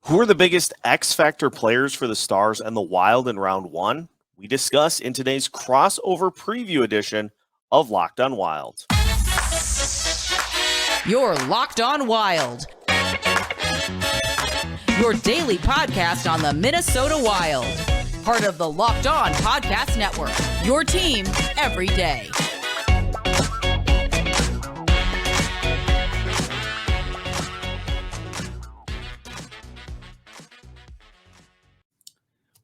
Who are the biggest X Factor players for the Stars and the Wild in round one? We discuss in today's crossover preview edition of Locked on Wild. You're Locked on Wild, your daily podcast on the Minnesota Wild. Part of the Locked On Podcast Network, your team every day.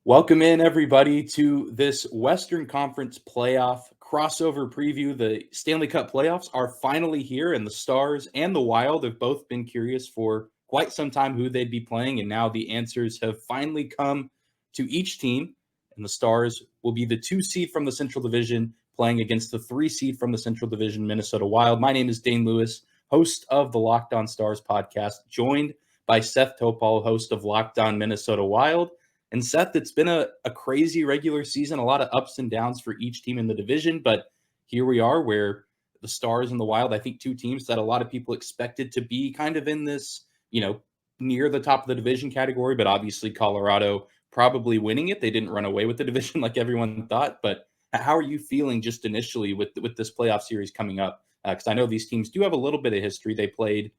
Welcome in, everybody, to this Western Conference playoff crossover preview. The Stanley Cup playoffs are finally here, and the Stars and the Wild have both been curious for quite some time who they'd be playing, and now the answers have finally come to each team, and the Stars will be the 2 seed from the Central Division playing against the 3 seed from the Central Division, Minnesota Wild. My name is Dane Lewis, host of the Locked on Stars podcast, joined by Seth Topal, host of Locked on Minnesota Wild. And Seth, it's been a crazy regular season, a lot of ups and downs for each team in the division. But here we are where the Stars and the Wild, I think 2 teams that a lot of people expected to be kind of in this, near the top of the division category. But obviously Colorado probably winning it. They didn't run away with the division like everyone thought. But how are you feeling just initially with this playoff series coming up? Because I know these teams do have a little bit of history. They played,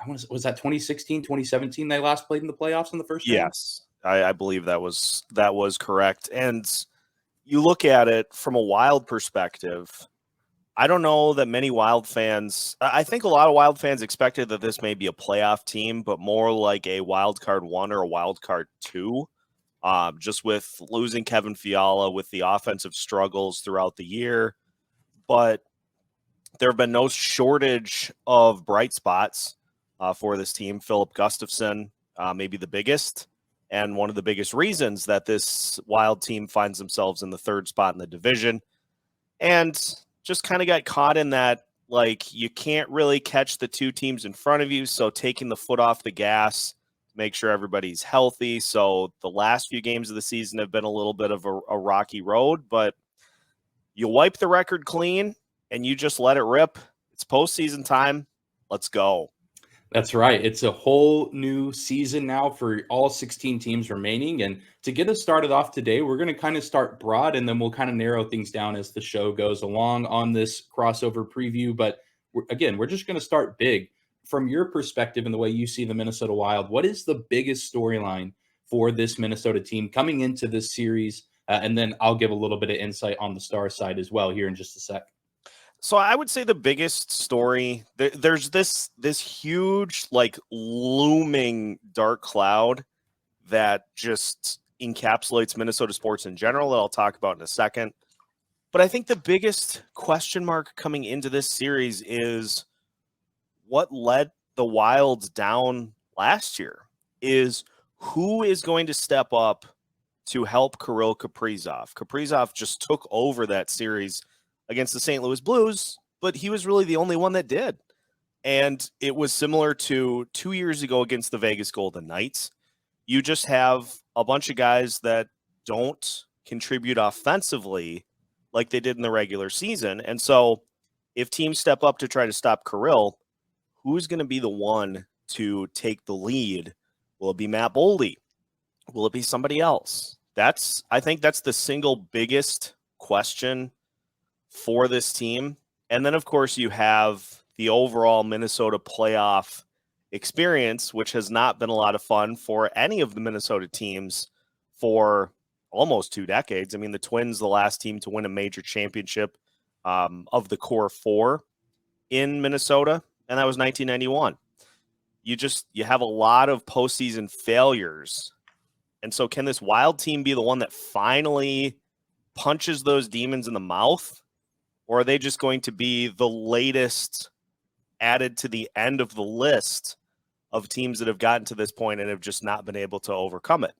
was that 2016, 2017 they last played in the playoffs in the first round? Yes. I believe that was correct. And you look at it from a Wild perspective, I don't know that many Wild fans, I think a lot of Wild fans expected that this may be a playoff team, but more like a wild card 1 or a wild card 2. Just with losing Kevin Fiala, with the offensive struggles throughout the year. But there have been no shortage of bright spots for this team. Philip Gustafsson, maybe the biggest. And one of the biggest reasons that this Wild team finds themselves in the 3rd spot in the division, and just kind of got caught in that, like, you can't really catch the 2 teams in front of you, so taking the foot off the gas to make sure everybody's healthy. So the last few games of the season have been a little bit of a rocky road, but you wipe the record clean and you just let it rip. It's postseason time. Let's go. That's right. It's a whole new season now for all 16 teams remaining. And to get us started off today, we're going to kind of start broad, and then we'll kind of narrow things down as the show goes along on this crossover preview. But we're just going to start big. From your perspective and the way you see the Minnesota Wild, what is the biggest storyline for this Minnesota team coming into this series? And then I'll give a little bit of insight on the Star side as well here in just a sec. So I would say the biggest story, there's this huge, like, looming dark cloud that just encapsulates Minnesota sports in general that I'll talk about in a second. But I think the biggest question mark coming into this series is what led the Wilds down last year, is who is going to step up to help Kirill Kaprizov. Kaprizov just took over that series against the St. Louis Blues, but he was really the only one that did. And it was similar to 2 years ago against the Vegas Golden Knights. You just have a bunch of guys that don't contribute offensively like they did in the regular season. And so if teams step up to try to stop Kirill, who's going to be the one to take the lead? Will it be Matt Boldy? Will it be somebody else? I think that's the single biggest question for this team. And then, of course, you have the overall Minnesota playoff experience, which has not been a lot of fun for any of the Minnesota teams for almost 2 decades. I mean, the Twins, the last team to win a major championship of the core 4 in Minnesota, and that was 1991. You have a lot of postseason failures. And so can this Wild team be the one that finally punches those demons in the mouth? Or are they just going to be the latest added to the end of the list of teams that have gotten to this point and have just not been able to overcome it?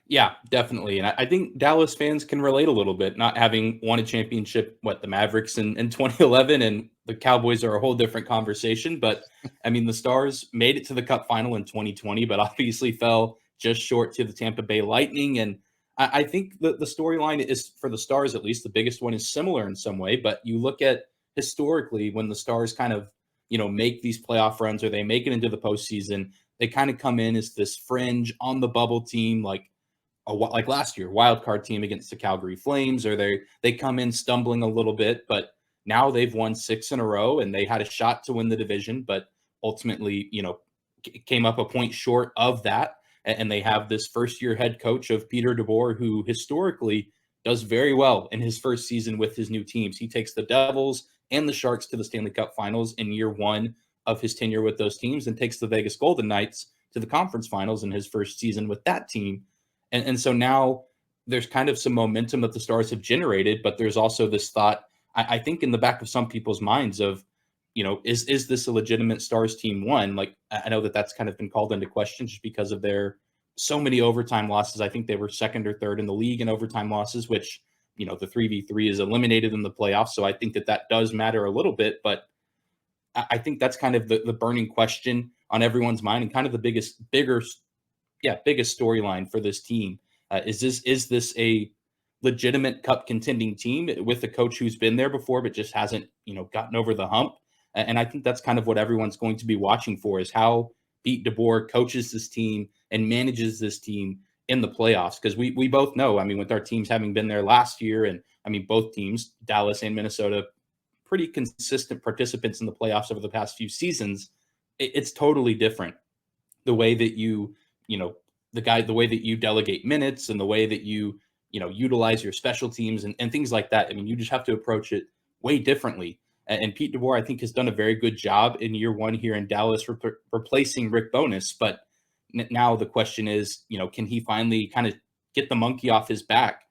Yeah, definitely. And I think Dallas fans can relate a little bit, not having won a championship, the Mavericks in 2011, and the Cowboys are a whole different conversation. But, I mean, the Stars made it to the Cup final in 2020, but obviously fell just short to the Tampa Bay Lightning. And I think the storyline is, for the Stars at least, the biggest one is similar in some way. But you look at historically when the Stars kind of, make these playoff runs or they make it into the postseason, they kind of come in as this fringe on the bubble team, like last year, wild card team against the Calgary Flames, or they come in stumbling a little bit, but now they've won 6 in a row and they had a shot to win the division, but ultimately, came up a point short of that. And they have this first-year head coach of Peter DeBoer, who historically does very well in his first season with his new teams. He takes the Devils and the Sharks to the Stanley Cup Finals in year 1 of his tenure with those teams, and takes the Vegas Golden Knights to the conference finals in his first season with that team. And so now there's kind of some momentum that the Stars have generated, but there's also this thought, I think, in the back of some people's minds of, is this a legitimate Stars team? One, like, I know that's kind of been called into question just because of their so many overtime losses. I think they were second or third in the league in overtime losses, which, the 3v3 is eliminated in the playoffs. So I think that does matter a little bit, but I think that's kind of the burning question on everyone's mind, and kind of the biggest storyline for this team. Is this a legitimate cup contending team with a coach who's been there before, but just hasn't, gotten over the hump? And I think that's kind of what everyone's going to be watching for, is how Pete DeBoer coaches this team and manages this team in the playoffs. Because we both know, with our teams having been there last year, and both teams, Dallas and Minnesota, pretty consistent participants in the playoffs over the past few seasons, it's totally different. The way that the way that you delegate minutes, and the way that you utilize your special teams and things like that. You just have to approach it way differently. And Pete DeBoer, I think, has done a very good job in year 1 here in Dallas, replacing Rick Bowness. But now the question is, can he finally kind of get the monkey off his back,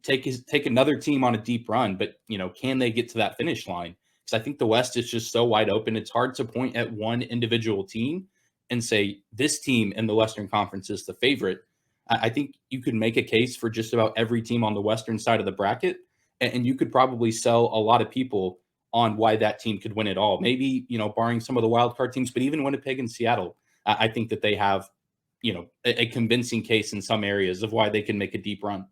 take another team on a deep run, but, can they get to that finish line? Because I think the West is just so wide open. It's hard to point at one individual team and say this team in the Western Conference is the favorite. I think you could make a case for just about every team on the Western side of the bracket, and you could probably sell a lot of people on why that team could win it all. Maybe, barring some of the wild card teams, but even Winnipeg and Seattle, I think that they have, a convincing case in some areas of why they can make a deep run.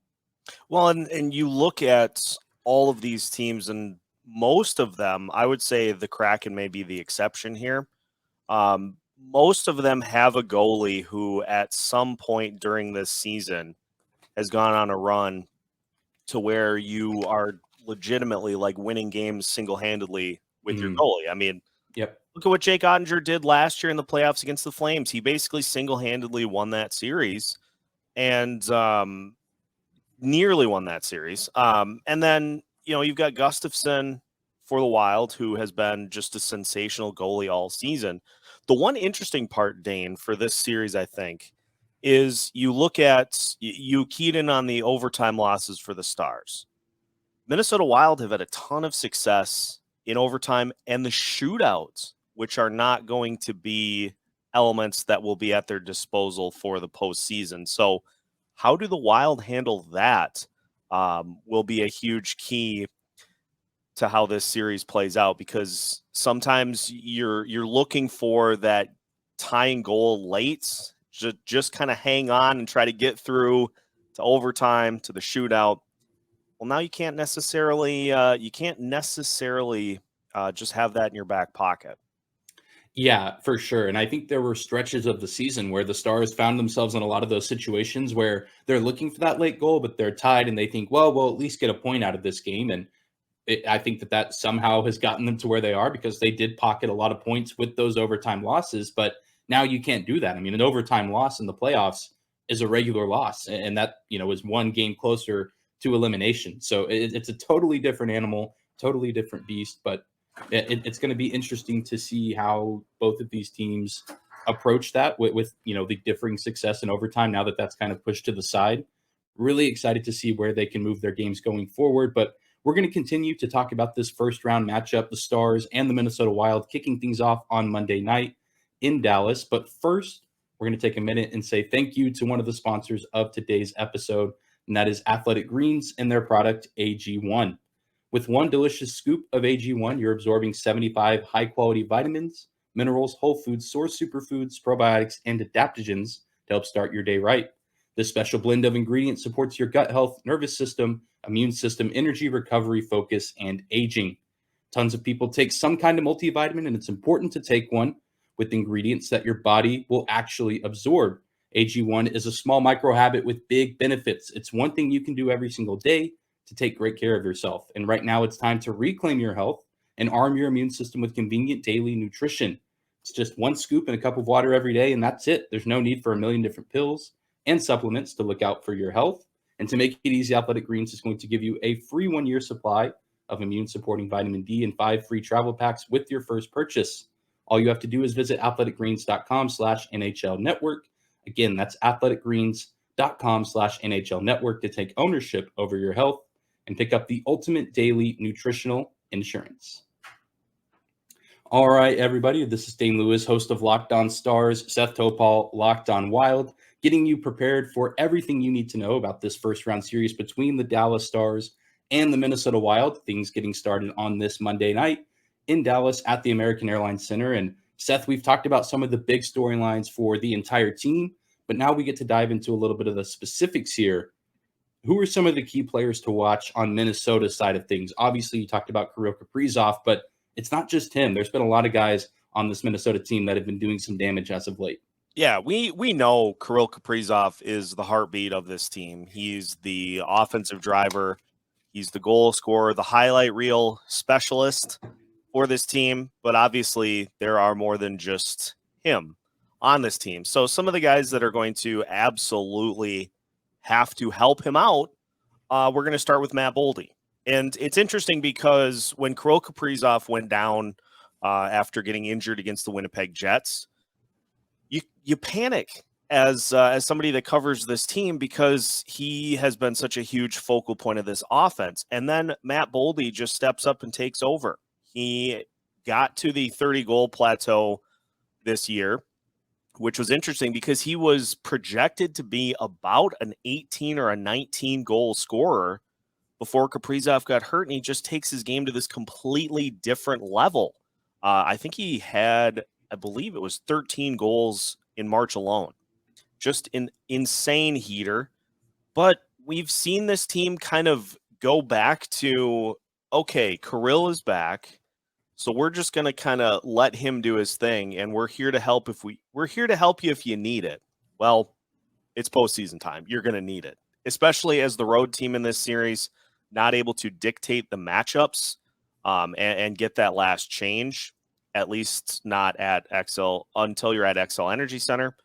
Well, and you look at all of these teams, and most of them, I would say the Kraken may be the exception here. Most of them have a goalie who at some point during this season has gone on a run to where you are legitimately like winning games single-handedly with your goalie. Yep. Look at what Jake Oettinger did last year in the playoffs against the Flames. He basically single-handedly won that series, and nearly won that series. And then, you've got Gustafsson for the Wild, who has been just a sensational goalie all season. The one interesting part, Dane, for this series, I think, is you look at, you keyed in on the overtime losses for the Stars. Minnesota Wild have had a ton of success in overtime and the shootouts, which are not going to be elements that will be at their disposal for the postseason. So how do the Wild handle that will be a huge key to how this series plays out, because sometimes you're looking for that tying goal late, just kind of hang on and try to get through to overtime, to the shootout. Well, now you can't necessarily just have that in your back pocket. Yeah, for sure. And I think there were stretches of the season where the Stars found themselves in a lot of those situations where they're looking for that late goal, but they're tied and they think, well, we'll at least get a point out of this game. And I think that somehow has gotten them to where they are, because they did pocket a lot of points with those overtime losses. But now you can't do that. An overtime loss in the playoffs is a regular loss, and that, is one game closer to elimination. So it's a totally different animal, totally different beast. But it's going to be interesting to see how both of these teams approach that with the differing success in overtime, now that that's kind of pushed to the side. Really excited to see where they can move their games going forward. But we're going to continue to talk about this first round matchup, the Stars and the Minnesota Wild, kicking things off on Monday night in Dallas. But first, we're going to take a minute and say thank you to one of the sponsors of today's episode, and that is Athletic Greens and their product, AG1. With one delicious scoop of AG1, you're absorbing 75 high-quality vitamins, minerals, whole foods, source superfoods, probiotics, and adaptogens to help start your day right. This special blend of ingredients supports your gut health, nervous system, immune system, energy, recovery, focus, and aging. Tons of people take some kind of multivitamin, and it's important to take one. with ingredients that your body will actually absorb. AG1 is a small micro habit with big benefits. It's one thing you can do every single day to take great care of yourself. And right now it's time to reclaim your health and arm your immune system with convenient daily nutrition. It's just one scoop and a cup of water every day, and that's it. There's no need for a million different pills and supplements to look out for your health. And to make it easy, Athletic Greens is going to give you a free 1-year supply of immune-supporting vitamin D and 5 free travel packs with your first purchase. All you have to do is visit athleticgreens.com/NHL Network. Again, that's athleticgreens.com/NHL Network to take ownership over your health and pick up the ultimate daily nutritional insurance. All right, everybody, this is Dane Lewis, host of Locked On Stars, Seth Topal, Locked On Wild, getting you prepared for everything you need to know about this first-round series between the Dallas Stars and the Minnesota Wild. Things getting started on this Monday night in Dallas at the American Airlines Center. And Seth, we've talked about some of the big storylines for the entire team, but now we get to dive into a little bit of the specifics here. Who are some of the key players to watch on Minnesota's side of things? Obviously, you talked about Kirill Kaprizov, but it's not just him. There's been a lot of guys on this Minnesota team that have been doing some damage as of late. Yeah, we know Kirill Kaprizov is the heartbeat of this team. He's the offensive driver. He's the goal scorer, the highlight reel specialist for this team. But obviously, there are more than just him on this team. So some of the guys that are going to absolutely have to help him out, we're going to start with Matt Boldy. And it's interesting because when Kirill Kaprizov went down after getting injured against the Winnipeg Jets, you panic as somebody that covers this team because he has been such a huge focal point of this offense. And then Matt Boldy just steps up and takes over. He got to the 30-goal plateau this year, which was interesting because he was projected to be about an 18 or a 19 goal scorer before Kaprizov got hurt, and he just takes his game to this completely different level. I think he had, I believe it was 13 goals in March alone. Just an insane heater. But we've seen this team kind of go back to, okay, Kirill is back, so we're just going to kind of let him do his thing, and we're here to help we're here to help you if you need it. Well, it's postseason time. You're going to need it, especially as the road team in this series, not able to dictate the matchups and get that last change, at least not at XL until you're at XL Energy Center.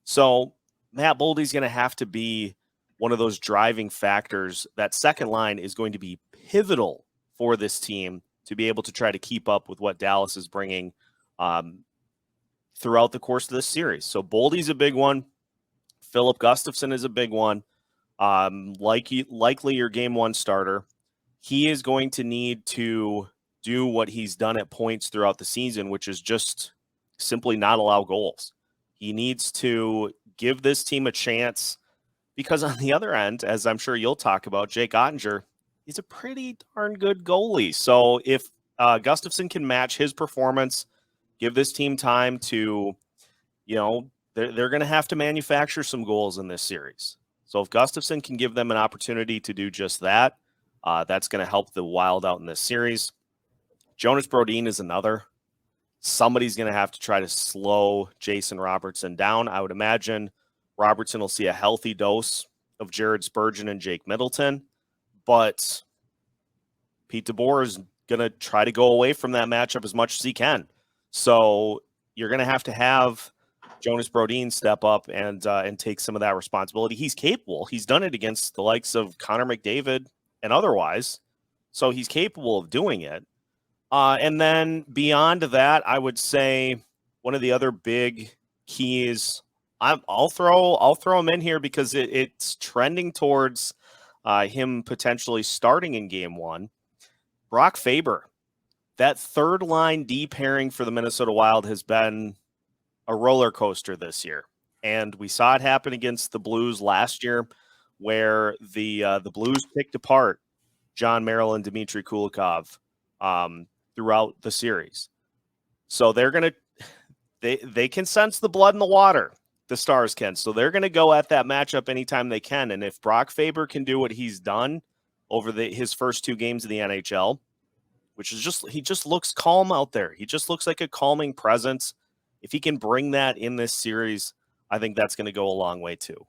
So Matt Boldy's going to have to be one of those driving factors. That second line is going to be pivotal for this team to be able to try to keep up with what Dallas is bringing throughout the course of this series. So Boldy's a big one. Philip Gustafsson is a big one. Likely your game one starter. He is going to need to do what he's done at points throughout the season, which is just simply not allow goals. He needs to give this team a chance because on the other end, as I'm sure you'll talk about, Jake Oettinger, he's a pretty darn good goalie. So if Gustafsson can match his performance, give this team time to, they're going to have to manufacture some goals in this series. So if Gustafsson can give them an opportunity to do just that, that's going to help the Wild out in this series. Jonas Brodin is another. Somebody's going to have to try to slow Jason Robertson down. I would imagine Robertson will see a healthy dose of Jared Spurgeon and Jake Middleton, but Pete DeBoer is going to try to go away from that matchup as much as he can. So you're going to have Jonas Brodin step up and take some of that responsibility. He's capable. He's done it against the likes of Connor McDavid and otherwise. So he's capable of doing it. And then beyond that, I would say one of the other big keys, I'll throw him in here because it's trending towards him potentially starting in game one. Brock Faber, that third line D pairing for the Minnesota Wild has been a roller coaster this year. And we saw it happen against the Blues last year where the Blues picked apart John Merrill and Dmitry Kulikov throughout the series. So they're going to they can sense the blood in the water, the Stars can. So they're going to go at that matchup anytime they can. And if Brock Faber can do what he's done over his first two games of the NHL, which is he just looks calm out there. He just looks like a calming presence. If he can bring that in this series, I think that's going to go a long way too.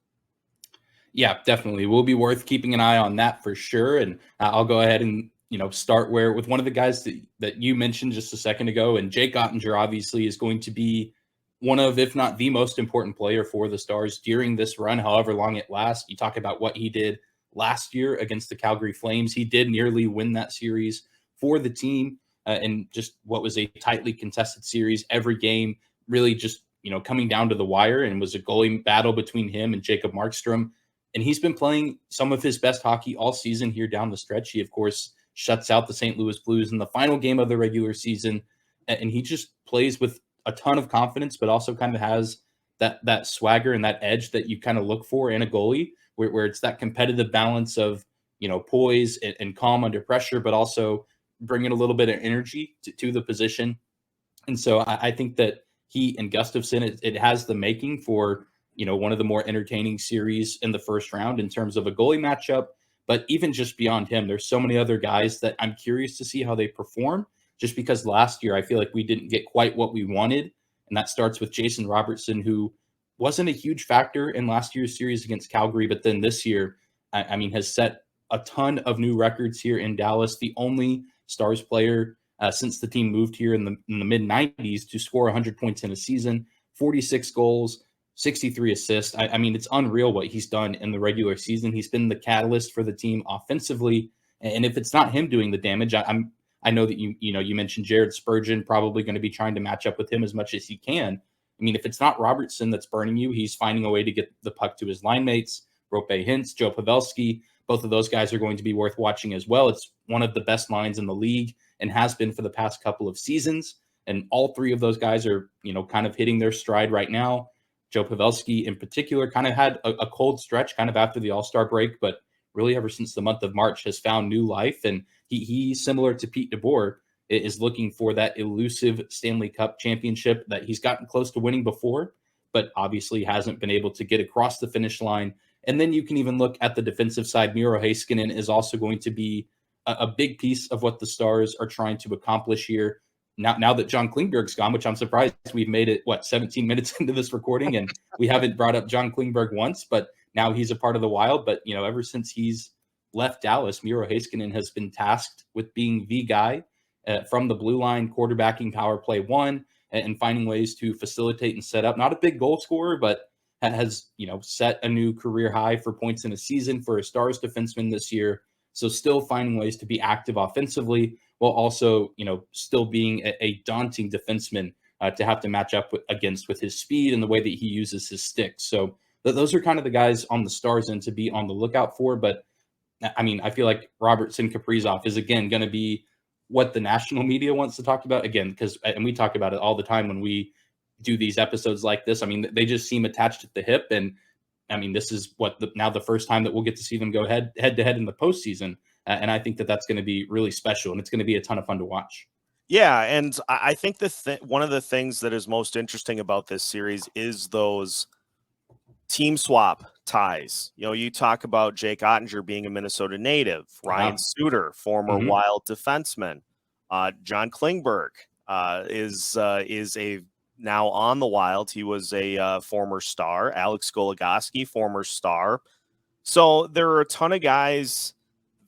Yeah, definitely. Will be worth keeping an eye on that for sure. And I'll go ahead and, start with one of the guys that you mentioned just a second ago. And Jake Oettinger obviously is going to be one of, if not the most important player for the Stars during this run, however long it lasts. You talk about what he did last year against the Calgary Flames. He did nearly win that series for the team in just what was a tightly contested series. Every game really just, coming down to the wire, and was a goalie battle between him and Jacob Markstrom. And he's been playing some of his best hockey all season here down the stretch. He, of course, shuts out the St. Louis Blues in the final game of the regular season. And he just plays with a ton of confidence, but also kind of has that swagger and that edge that you kind of look for in a goalie, where it's that competitive balance of, poise and calm under pressure, but also bringing a little bit of energy to the position. And so I think that he and Gustafsson, it has the making for, one of the more entertaining series in the first round in terms of a goalie matchup. But even just beyond him, there's so many other guys that I'm curious to see how they perform, just because last year I feel like we didn't get quite what we wanted. And that starts with Jason Robertson, who wasn't a huge factor in last year's series against Calgary, but then this year, I mean, has set a ton of new records here in Dallas. The only Stars player since the team moved here in the mid 90s to score 100 points in a season, 46 goals, 63 assists. I mean, it's unreal what he's done in the regular season. He's been the catalyst for the team offensively. And if it's not him doing the damage, I know that you mentioned Jared Spurgeon, probably going to be trying to match up with him as much as he can. I mean, if it's not Robertson that's burning you, he's finding a way to get the puck to his line mates, Rope Hintz, Joe Pavelski. Both of those guys are going to be worth watching as well. It's one of the best lines in the league and has been for the past couple of seasons. And all three of those guys are, kind of hitting their stride right now. Joe Pavelski in particular kind of had a cold stretch kind of after the All-Star break, but really ever since the month of March has found new life. And he similar to Pete DeBoer, is looking for that elusive Stanley Cup championship that he's gotten close to winning before, but obviously hasn't been able to get across the finish line. And then you can even look at the defensive side. Miro Heiskanen is also going to be a big piece of what the Stars are trying to accomplish here. Now that John Klingberg's gone, which I'm surprised we've made it, 17 minutes into this recording, and we haven't brought up John Klingberg once, but now he's a part of the Wild. But, ever since he's left Dallas, Miro Heiskanen has been tasked with being the guy from the blue line, quarterbacking power play one, and finding ways to facilitate and set up. Not a big goal scorer, but has, set a new career high for points in a season for a Stars defenseman this year. So still finding ways to be active offensively, while also, still being a daunting defenseman to have to match up against with his speed and the way that he uses his stick. So those are kind of the guys on the Stars end to be on the lookout for. But I mean, I feel like Robertson Kaprizov is again going to be what the national media wants to talk about again, and we talk about it all the time when we do these episodes like this. I mean, they just seem attached at the hip. And I mean, this is now the first time that we'll get to see them go head to head in the postseason. And I think that that's going to be really special, and it's going to be a ton of fun to watch. Yeah, and I think one of the things that is most interesting about this series is those team swap ties. You talk about Jake Oettinger being a Minnesota native, Ryan Suter, former Wild defenseman, John Klingberg is a now on the Wild. He was a former Star. Alex Goligoski, former Star. So there are a ton of guys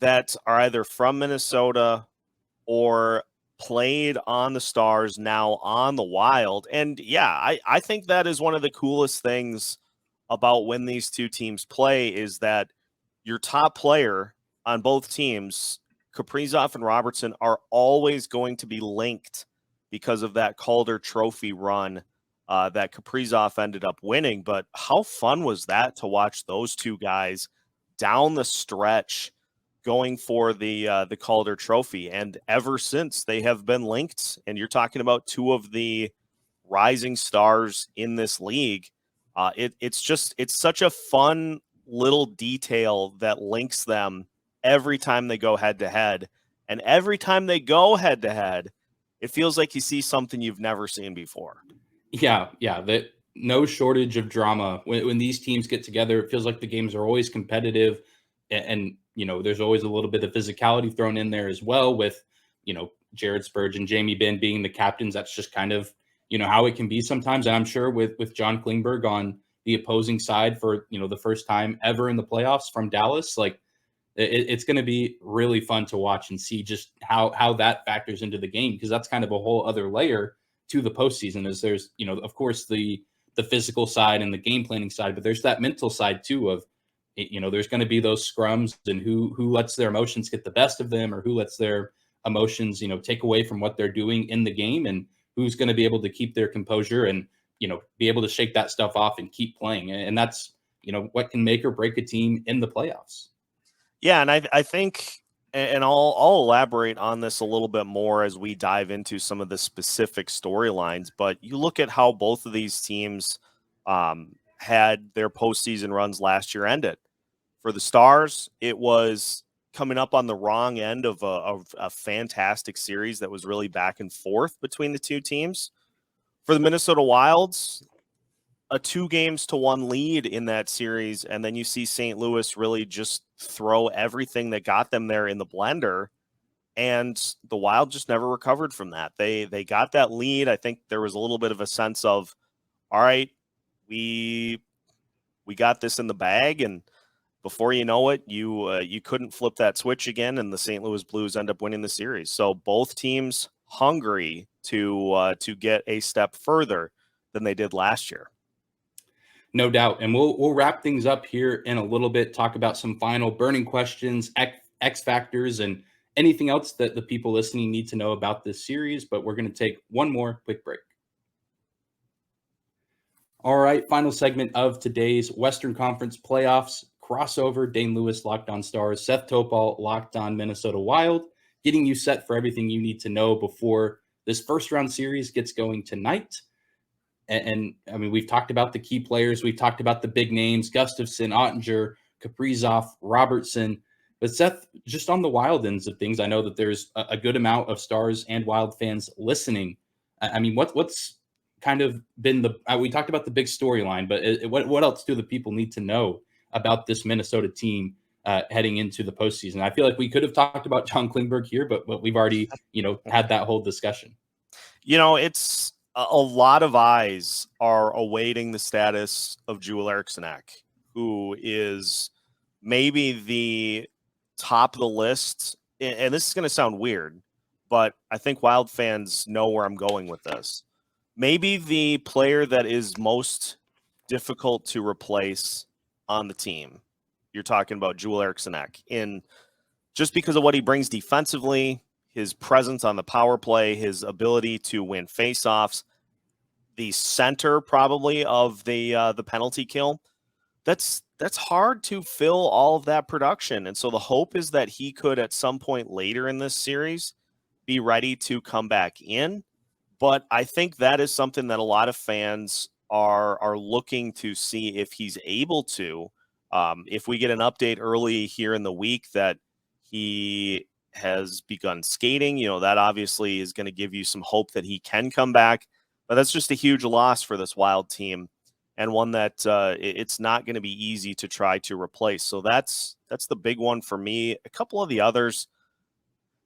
that are either from Minnesota or played on the Stars, now on the Wild. And yeah, I think that is one of the coolest things about when these two teams play is that your top player on both teams, Kaprizov and Robertson, are always going to be linked because of that Calder Trophy run that Kaprizov ended up winning. But how fun was that to watch those two guys down the stretch going for the Calder Trophy? And ever since, they have been linked. And you're talking about two of the rising stars in this league. It's such a fun little detail that links them every time they go head to head. And every time they go head to head, it feels like you see something you've never seen before. Yeah. That no shortage of drama when these teams get together. It feels like the games are always competitive, and there's always a little bit of physicality thrown in there as well with Jared Spurgeon, Jamie Benn being the captains. That's just kind of how it can be sometimes. And I'm sure with John Klingberg on the opposing side for, the first time ever in the playoffs from Dallas, like it's going to be really fun to watch and see just how that factors into the game, because that's kind of a whole other layer to the postseason. Is there's, of course the physical side and the game planning side, but there's that mental side too of, there's going to be those scrums and who lets their emotions get the best of them, or who lets their emotions, take away from what they're doing in the game, and who's going to be able to keep their composure and, be able to shake that stuff off and keep playing. And that's, what can make or break a team in the playoffs. Yeah, and I think, and I'll elaborate on this a little bit more as we dive into some of the specific storylines. But you look at how both of these teams had their postseason runs last year ended. For the Stars, it was coming up on the wrong end of a fantastic series that was really back and forth between the two teams. For the Minnesota Wilds, a 2-1 lead in that series, and then you see St. Louis really just throw everything that got them there in the blender, and the Wild just never recovered from that. They got that lead. I think there was a little bit of a sense of, all right, we got this in the bag, and before you know it, you couldn't flip that switch again, and the St. Louis Blues end up winning the series. So both teams hungry to get a step further than they did last year. No doubt. And we'll wrap things up here in a little bit, talk about some final burning questions, X factors, and anything else that the people listening need to know about this series. But we're going to take one more quick break. All right, final segment of today's Western Conference playoffs crossover. Dane Lewis, Locked On Stars, Seth Topal, Locked On Minnesota Wild, getting you set for everything you need to know before this first round series gets going tonight. And I mean, we've talked about the key players. We've talked about the big names, Gustafsson, Oettinger, Kaprizov, Robertson. But Seth, just on the Wild ends of things, I know that there's a good amount of Stars and Wild fans listening. I mean, what's kind of been we talked about the big storyline, but what else do the people need to know about this Minnesota team heading into the postseason? I feel like we could have talked about John Klingberg here, but we've already, had that whole discussion. It's a lot of eyes are awaiting the status of Joel Eriksson, who is maybe the top of the list. And this is going to sound weird, but I think Wild fans know where I'm going with this. Maybe the player that is most difficult to replace on the team. You're talking about Joel Eriksson, in just because of what he brings defensively, his presence on the power play, his ability to win faceoffs, the center probably of the penalty kill. That's hard to fill all of that production. And so the hope is that he could at some point later in this series be ready to come back in. But I think that is something that a lot of fans are looking to see if he's able to. If we get an update early here in the week that he has begun skating, that obviously is going to give you some hope that he can come back. But that's just a huge loss for this Wild team, and one that it's not going to be easy to try to replace. So that's the big one for me. A couple of the others,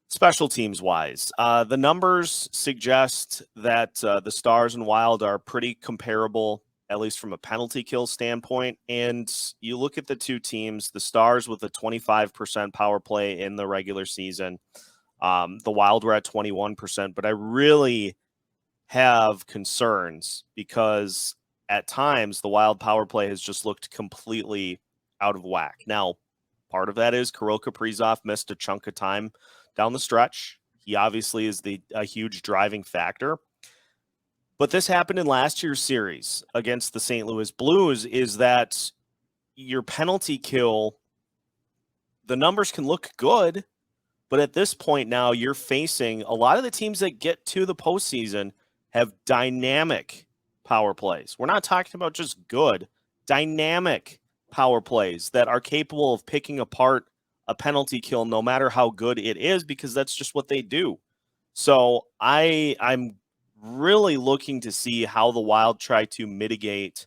special teams wise, the numbers suggest that the Stars and Wild are pretty comparable, at least from a penalty kill standpoint. And you look at the two teams, the Stars with a 25% power play in the regular season. The Wild were at 21%, but I really have concerns because at times the Wild power play has just looked completely out of whack. Now, part of that is Kirill Kaprizov missed a chunk of time down the stretch. He obviously is a huge driving factor. But this happened in last year's series against the St. Louis Blues, is that your penalty kill, the numbers can look good, but at this point now you're facing a lot of the teams that get to the postseason have dynamic power plays. We're not talking about just good, dynamic power plays that are capable of picking apart a penalty kill no matter how good it is, because that's just what they do. So I'm really looking to see how the Wild try to mitigate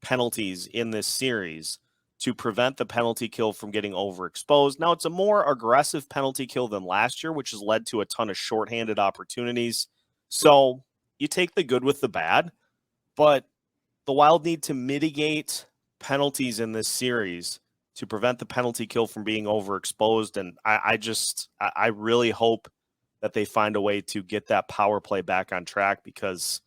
penalties in this series to prevent the penalty kill from getting overexposed. Now, it's a more aggressive penalty kill than last year, which has led to a ton of shorthanded opportunities. So you take the good with the bad, but the Wild need to mitigate penalties in this series to prevent the penalty kill from being overexposed. And I really hope that they find a way to get that power play back on track, because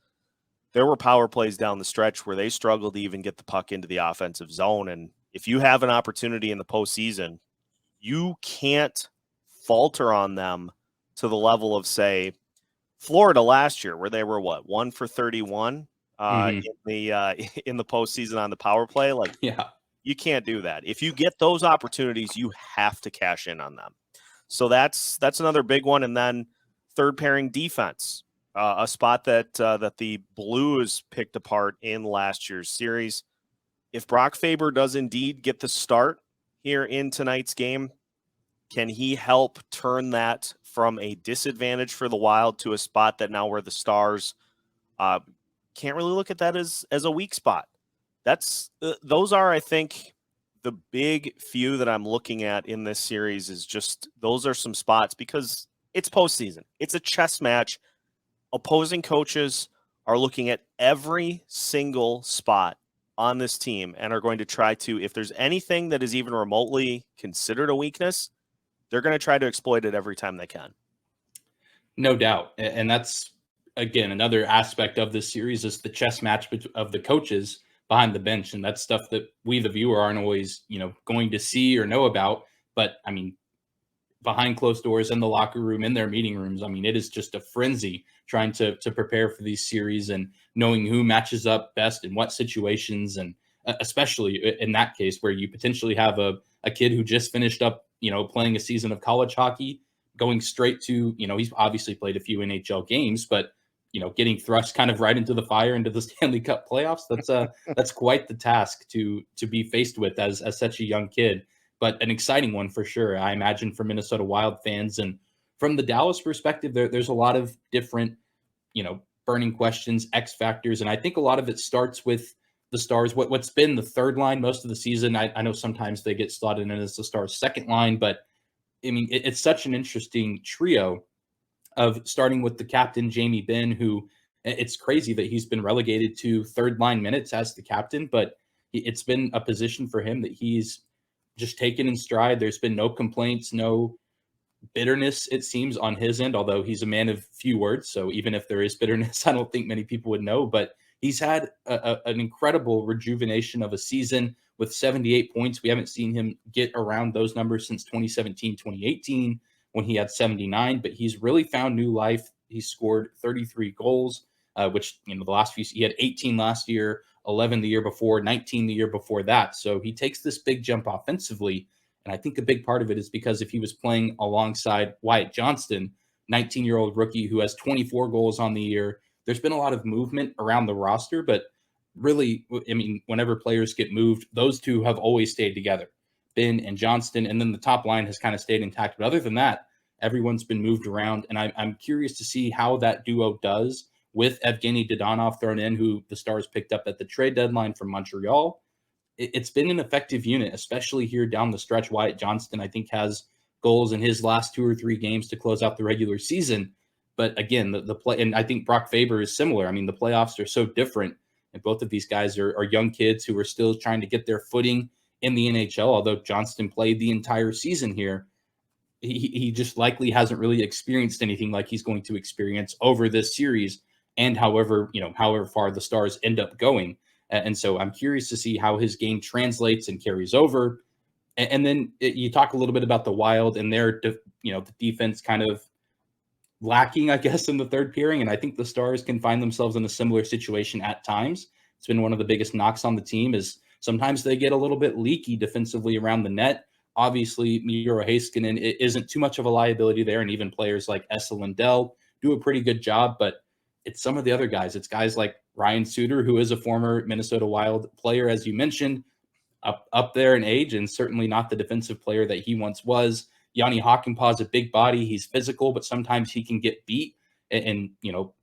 there were power plays down the stretch where they struggled to even get the puck into the offensive zone. And if you have an opportunity in the postseason, you can't falter on them to the level of, say, Florida last year, where they were 1 for 31 in the postseason on the power play. Like, Yeah. you can't do that. If you get those opportunities, you have to cash in on them. So that's another big one. And then third pairing defense, a spot that the Blues picked apart in last year's series. If Brock Faber does indeed get the start here in tonight's game, can he help turn that from a disadvantage for the Wild to a spot that now where the Stars can't really look at that as a weak spot? Those are, I think, the big few that I'm looking at in this series. Is just, those are some spots, because it's postseason. It's a chess match. Opposing coaches are looking at every single spot on this team and are going to try to, if there's anything that is even remotely considered a weakness, they're going to try to exploit it every time they can. No doubt. And that's, again, another aspect of this series is the chess match of the coaches behind the bench. And that's stuff that we, the viewer, aren't always, going to see or know about. But I mean, behind closed doors in the locker room, in their meeting rooms, I mean, it is just a frenzy trying to prepare for these series and knowing who matches up best in what situations. And especially in that case where you potentially have a kid who just finished up, playing a season of college hockey, going straight to, he's obviously played a few NHL games, but getting thrust kind of right into the fire, into the Stanley Cup playoffs. That's quite the task to be faced with as such a young kid, but an exciting one for sure. I imagine for Minnesota Wild fans. And from the Dallas perspective, there's a lot of different, burning questions, X factors. And I think a lot of it starts with the Stars, what's been the third line most of the season. I know sometimes they get slotted in as the Stars' second line, but I mean, it's such an interesting trio of starting with the captain, Jamie Benn, who, it's crazy that he's been relegated to third line minutes as the captain, but it's been a position for him that he's just taken in stride. There's been no complaints, no bitterness, it seems, on his end, although he's a man of few words. So even if there is bitterness, I don't think many people would know, but he's had an incredible rejuvenation of a season with 78 points. We haven't seen him get around those numbers since 2017, 2018, when he had 79, but he's really found new life. He scored 33 goals, which, the last few, he had 18 last year, 11 the year before, 19 the year before that. So he takes this big jump offensively. And I think a big part of it is because if he was playing alongside Wyatt Johnston, 19-year-old rookie who has 24 goals on the year, there's been a lot of movement around the roster, but really, I mean, whenever players get moved, those two have always stayed together, Benn and Johnston, and then the top line has kind of stayed intact. But other than that, everyone's been moved around, and I'm curious to see how that duo does with Evgeny Dodonov thrown in, who the Stars picked up at the trade deadline from Montreal. It's been an effective unit, especially here down the stretch. Wyatt Johnston, I think, has goals in his last 2 or 3 games to close out the regular season. But again, the play, and I think Brock Faber is similar. I mean, the playoffs are so different, and both of these guys are young kids who are still trying to get their footing in the NHL. Although Johnston played the entire season here, he just likely hasn't really experienced anything like he's going to experience over this series, and however far the Stars end up going. And so I'm curious to see how his game translates and carries over. And then you talk a little bit about the Wild and their, the defense kind of lacking, I guess, in the third pairing. And I think the Stars can find themselves in a similar situation at times. It's been one of the biggest knocks on the team is sometimes they get a little bit leaky defensively around the net. Obviously, Miro Heiskanen isn't too much of a liability there. And even players like Esa Lindell do a pretty good job. But it's some of the other guys. It's guys like Ryan Suter, who is a former Minnesota Wild player, as you mentioned, up there in age, and certainly not the defensive player that he once was. Yanni Hakanpää is a big body. He's physical, but sometimes he can get beat and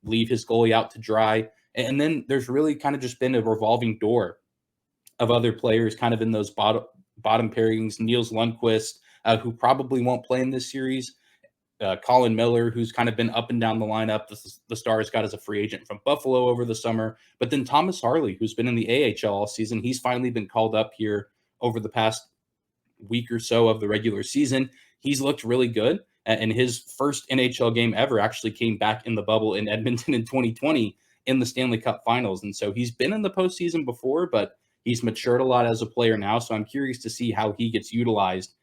leave his goalie out to dry. And then there's really kind of just been a revolving door of other players kind of in those bottom pairings. Niels Lundqvist, who probably won't play in this series. Colin Miller, who's kind of been up and down the lineup. The Stars got as a free agent from Buffalo over the summer. But then Thomas Harley, who's been in the AHL all season, he's finally been called up here over the past week or so of the regular season. He's looked really good. And his first NHL game ever actually came back in the bubble in Edmonton in 2020 in the Stanley Cup Finals. And so he's been in the postseason before, but he's matured a lot as a player now. So I'm curious to see how he gets utilized,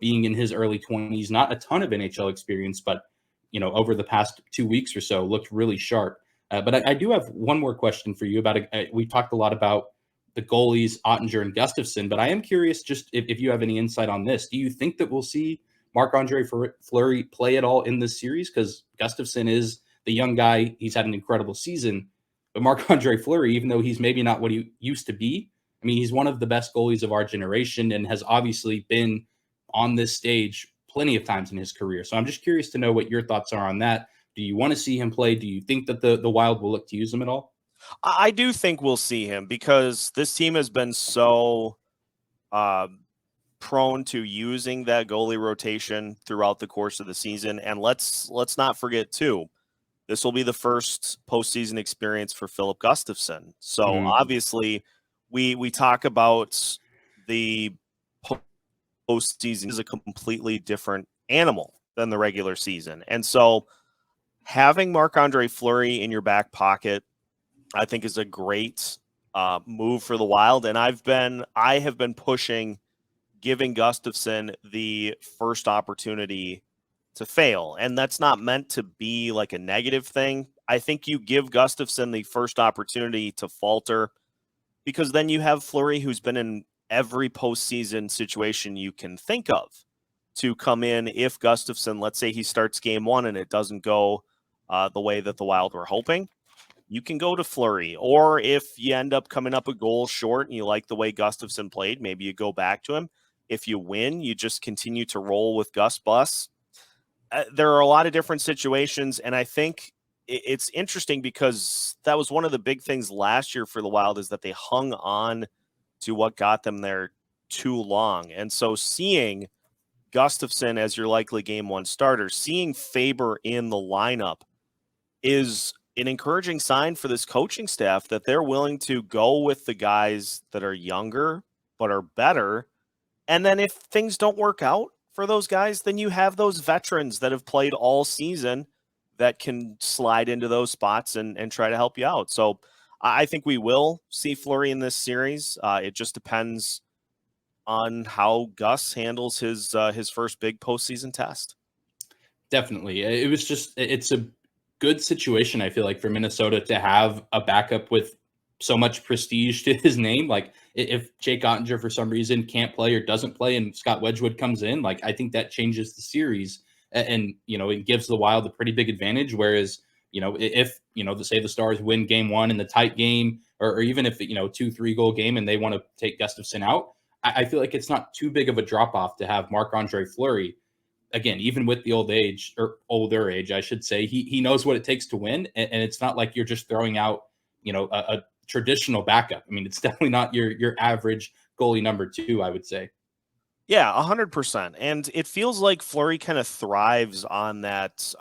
being in his early 20s, not a ton of NHL experience, but, over the past 2 weeks or so looked really sharp. But I do have one more question for you about it. We talked a lot about the goalies, Oettinger and Gustafsson, but I am curious just if you have any insight on this. Do you think that we'll see Marc-Andre Fleury play at all in this series? Because Gustafsson is the young guy. He's had an incredible season. But Marc-Andre Fleury, even though he's maybe not what he used to be, I mean, he's one of the best goalies of our generation and has obviously been on this stage plenty of times in his career. So I'm just curious to know what your thoughts are on that. Do you want to see him play? Do you think that the Wild will look to use him at all? I do think we'll see him because this team has been so prone to using that goalie rotation throughout the course of the season. And let's not forget too, this will be the first postseason experience for Philip Gustafsson. So obviously we talk about the postseason is a completely different animal than the regular season. And so having Marc-Andre Fleury in your back pocket, I think, is a great move for the Wild. And I have been pushing giving Gustafsson the first opportunity to fail. And that's not meant to be like a negative thing. I think you give Gustafsson the first opportunity to falter because then you have Fleury, who's been in every postseason situation you can think of, to come in if Gustafsson, let's say he starts game one and it doesn't go the way that the Wild were hoping. You can go to Fleury. Or if you end up coming up a goal short and you like the way Gustafsson played, maybe you go back to him. If you win, you just continue to roll with Gus Bus. There are a lot of different situations, and I think it's interesting because that was one of the big things last year for the Wild, is that they hung on to what got them there too long. And so seeing Gustafsson as your likely game one starter, seeing Faber in the lineup is an encouraging sign for this coaching staff that they're willing to go with the guys that are younger but are better. And then if things don't work out for those guys, then you have those veterans that have played all season that can slide into those spots and try to help you out. So I think we will see Fleury in this series. It just depends on how Gus handles his first big postseason test. Definitely. It's a good situation, I feel like, for Minnesota to have a backup with so much prestige to his name. Like, if Jake Oettinger for some reason can't play or doesn't play and Scott Wedgwood comes in, like, I think that changes the series and it gives the Wild a pretty big advantage. Whereas, if, say the Stars win game one in the tight game, or even if, 2-3 goal game and they want to take Gustafsson out, I feel like it's not too big of a drop off to have Marc-Andre Fleury. Again, even with the older age, I should say, he knows what it takes to win. And it's not like you're just throwing out, a traditional backup. I mean, it's definitely not your average goalie number two, I would say. Yeah, 100%. And it feels like Fleury kind of thrives on that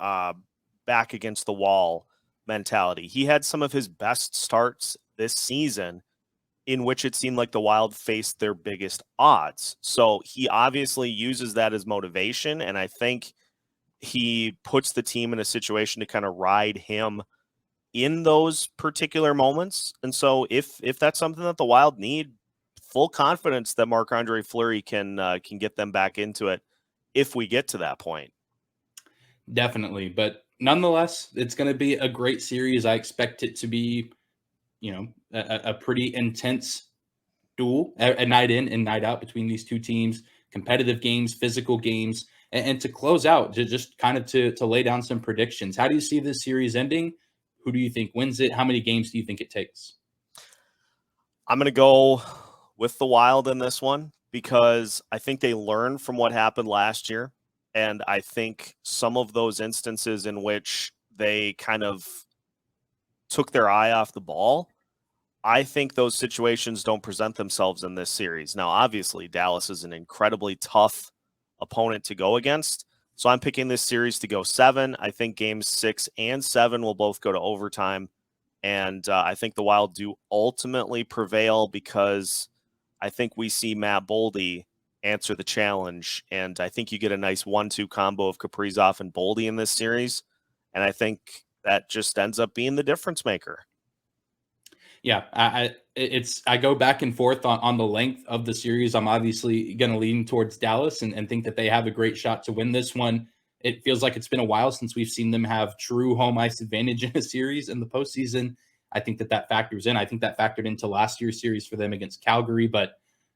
back against the wall mentality. He had some of his best starts this season in which it seemed like the Wild faced their biggest odds. So he obviously uses that as motivation, and I think he puts the team in a situation to kind of ride him in those particular moments. And so if that's something that the Wild need, full confidence that Marc-Andre Fleury can get them back into it if we get to that point. Definitely. But nonetheless, it's going to be a great series. I expect it to be, a pretty intense duel, a night in and night out between these two teams, competitive games, physical games, and to close out, just kind of to lay down some predictions. How do you see this series ending? Who do you think wins it? How many games do you think it takes? I'm going to go with the Wild in this one because I think they learned from what happened last year. And I think some of those instances in which they kind of took their eye off the ball, I think those situations don't present themselves in this series. Now, obviously, Dallas is an incredibly tough opponent to go against, So I'm picking this series to go 7. I think games 6 and 7 will both go to overtime. And I think the Wild do ultimately prevail because I think we see Matt Boldy answer the challenge. And I think you get a nice 1-2 combo of Kaprizov and Boldy in this series. And I think that just ends up being the difference maker. Yeah, I go back and forth on the length of the series. I'm obviously going to lean towards Dallas and think that they have a great shot to win this one. It feels like it's been a while since we've seen them have true home ice advantage in a series in the postseason. I think that factors in. I think that factored into last year's series for them against Calgary. But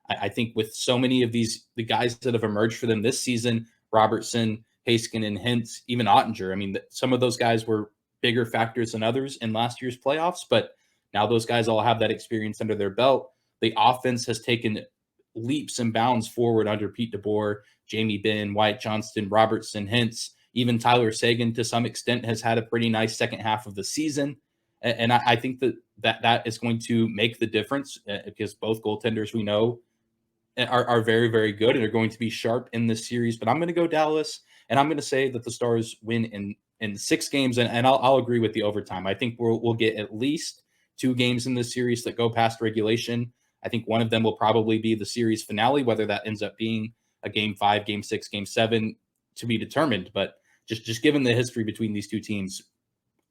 I think with so many of the guys that have emerged for them this season, Robertson, Heiskanen, Hintz, even Oettinger, I mean, some of those guys were bigger factors than others in last year's playoffs. But now those guys all have that experience under their belt. The offense has taken leaps and bounds forward under Pete DeBoer, Jamie Benn, Wyatt Johnston, Robertson, Hintz, even Tyler Seguin to some extent has had a pretty nice second half of the season. And I think that is going to make the difference because both goaltenders we know are very, very good and are going to be sharp in this series. But I'm going to go Dallas, and I'm going to say that the Stars win in 6 games, and I'll agree with the overtime. I think we'll get at least 2 games in this series that go past regulation. I think one of them will probably be the series finale, whether that ends up being a game 5, game 6, game 7 to be determined. But just given the history between these two teams,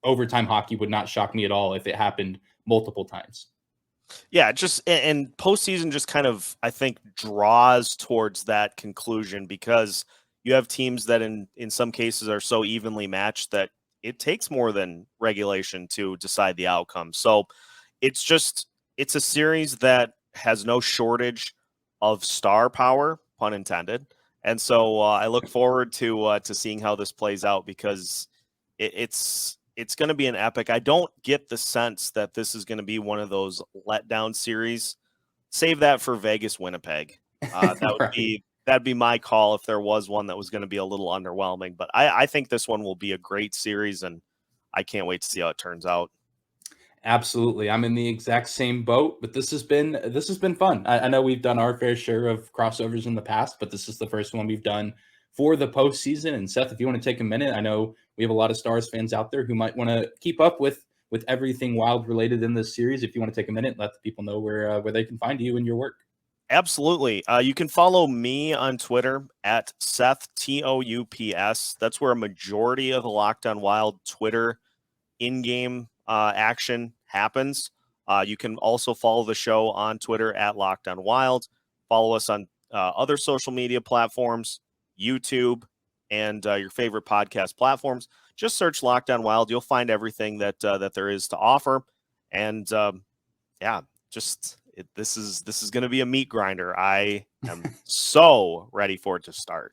overtime hockey would not shock me at all if it happened multiple times. Yeah, just and postseason just kind of, I think, draws towards that conclusion because you have teams that in some cases are so evenly matched that it takes more than regulation to decide the outcome. So it's a series that has no shortage of star power, pun intended. And so I look forward to seeing how this plays out because it's going to be an epic. I don't get the sense that this is going to be one of those letdown series. Save that for Vegas, Winnipeg. Right. That'd be my call if there was one that was going to be a little underwhelming. But I think this one will be a great series, and I can't wait to see how it turns out. Absolutely. I'm in the exact same boat, but this has been fun. I know we've done our fair share of crossovers in the past, but this is the first one we've done for the postseason. And Seth, if you want to take a minute, I know we have a lot of Stars fans out there who might want to keep up with everything Wild related in this series. If you want to take a minute, let the people know where they can find you and your work. Absolutely. You can follow me on Twitter at Seth TOUPS. That's where a majority of the Locked On Wild Twitter in-game action happens. You can also follow the show on Twitter at Locked On Wild. Follow us on other social media platforms, YouTube, and your favorite podcast platforms. Just search Locked On Wild. You'll find everything that there is to offer. And yeah, this is going to be a meat grinder. I am so ready for it to start.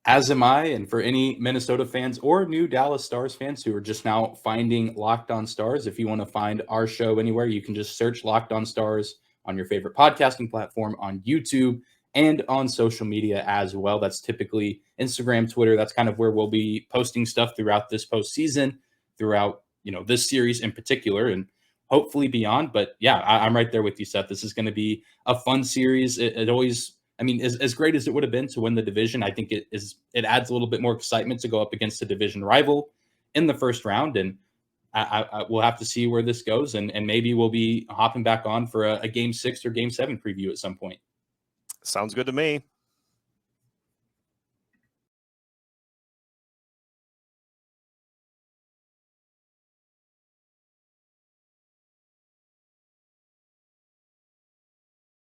As am I. And for any Minnesota fans or new Dallas Stars fans who are just now finding Locked On Stars, if you want to find our show anywhere, you can just search Locked On Stars on your favorite podcasting platform, on YouTube, and on social media as well. That's typically Instagram, Twitter. That's kind of where we'll be posting stuff throughout this postseason, throughout this series in particular, and hopefully beyond. But yeah, I'm right there with you, Seth. This is going to be a fun series. It always, I mean, as great as it would have been to win the division, I think it adds a little bit more excitement to go up against a division rival in the first round. And I we'll have to see where this goes. And maybe we'll be hopping back on for a game 6 or game 7 preview at some point. Sounds good to me.